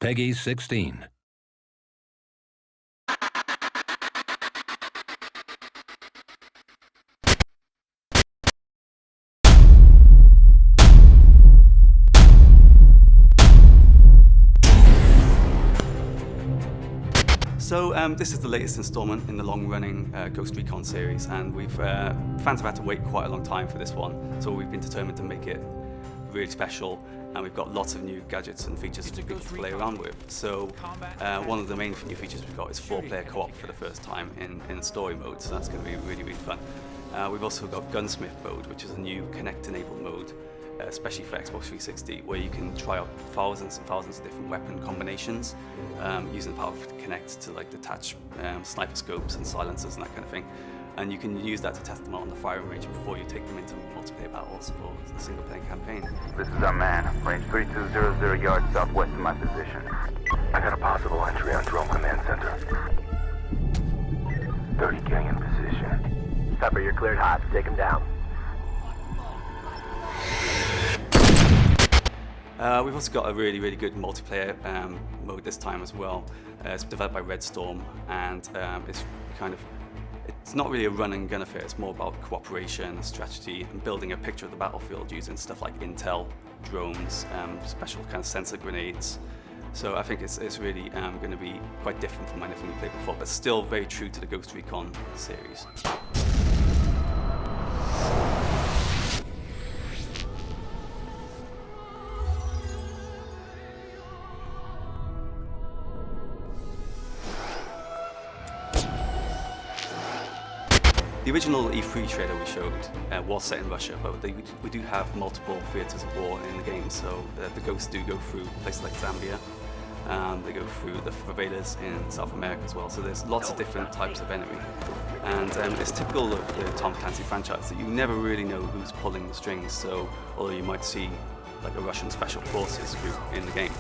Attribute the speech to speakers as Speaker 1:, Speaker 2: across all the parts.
Speaker 1: Peggy 16.
Speaker 2: So this is the latest installment in the long-running Ghost Recon series, and fans have had to wait quite a long time for this one, so we've been determined to make it really special, and we've got lots of new gadgets and features for people to play around with. So one of the main new features we've got is 4-player co-op for the first time in story mode, so that's going to be really, really fun. We've also got Gunsmith mode, which is a new Connect-enabled mode, especially for Xbox 360, where you can try out thousands and thousands of different weapon combinations using the power of Connect to like detach sniper scopes and silencers and that kind of thing. And you can use that to test them out on the firing range before you take them into multiplayer battles or the single-player campaign.
Speaker 3: This is our man, range 3200 yards southwest of my position. I got a possible entry on Drone Command Center. 30K in position.
Speaker 4: Pepper, you're cleared hot. Take him down.
Speaker 2: We've also got a really, really good multiplayer mode this time as well. It's developed by Red Storm, and it's not really a run and gun affair. It's more about cooperation, strategy, and building a picture of the battlefield using stuff like intel, drones, special kind of sensor grenades. So I think it's really going to be quite different from anything we played before, but still very true to the Ghost Recon series. The original E3 trailer we showed was set in Russia, but we do have multiple theatres of war in the game. So the ghosts do go through places like Zambia. They go through the favelas in South America as well. So there's lots of different types of enemy. And it's typical of the Tom Clancy franchise that you never really know who's pulling the strings. So although you might see like a Russian special forces group in the game,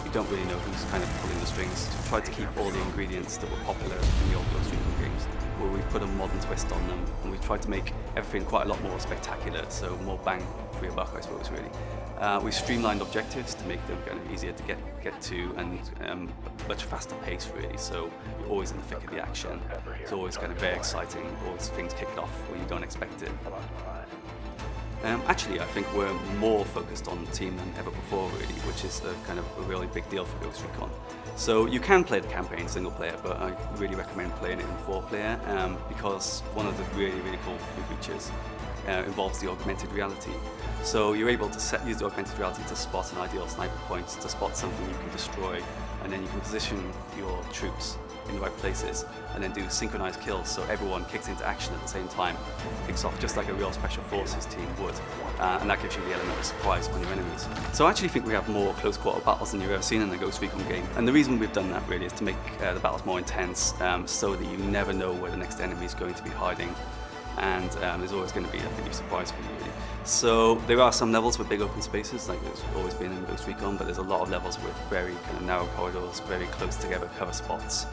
Speaker 2: you don't really know who's kind of pulling the strings. To try to keep all the ingredients that were popular in the old Ghost Recon games, where we've put a modern twist on them, and we've tried to make everything quite a lot more spectacular, so more bang for your buck, I suppose, really. We've streamlined objectives to make them kind of easier to get to, and much faster pace, really, so you're always in the thick of the action. It's always kind of very exciting, always things kick off where you don't expect it. Actually, I think we're more focused on the team than ever before, really, which is kind of a really big deal for Ghost Recon. So you can play the campaign single player, but I really recommend playing it in 4-player because one of the really, really cool new features involves the augmented reality. So you're able to use the augmented reality to spot an ideal sniper point, to spot something you can destroy, and then you can position your troops in the right places and then do synchronized kills, so everyone kicks into action at the same time, kicks off just like a real special forces team would, and that gives you the element of surprise on your enemies. So I actually think we have more close quarter battles than you've ever seen in the Ghost Recon game, and the reason we've done that really is to make the battles more intense, so that you never know where the next enemy is going to be hiding, and there's always going to be a new surprise for you, really. So there are some levels with big open spaces, like there's always been in Ghost Recon, but there's a lot of levels with very kind of narrow corridors, very close together cover spots.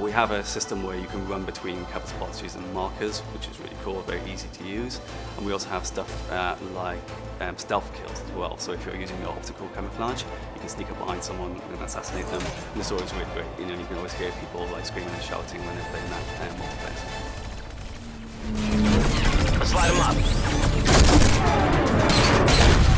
Speaker 2: We have a system where you can run between cover spots using markers, which is really cool, very easy to use. And we also have stuff like stealth kills as well. So if you're using your optical camouflage, you can sneak up behind someone and assassinate them. And it's always really great. You know, you can always hear people like screaming and shouting when they're playing that multiplayer.
Speaker 4: Let's light them up.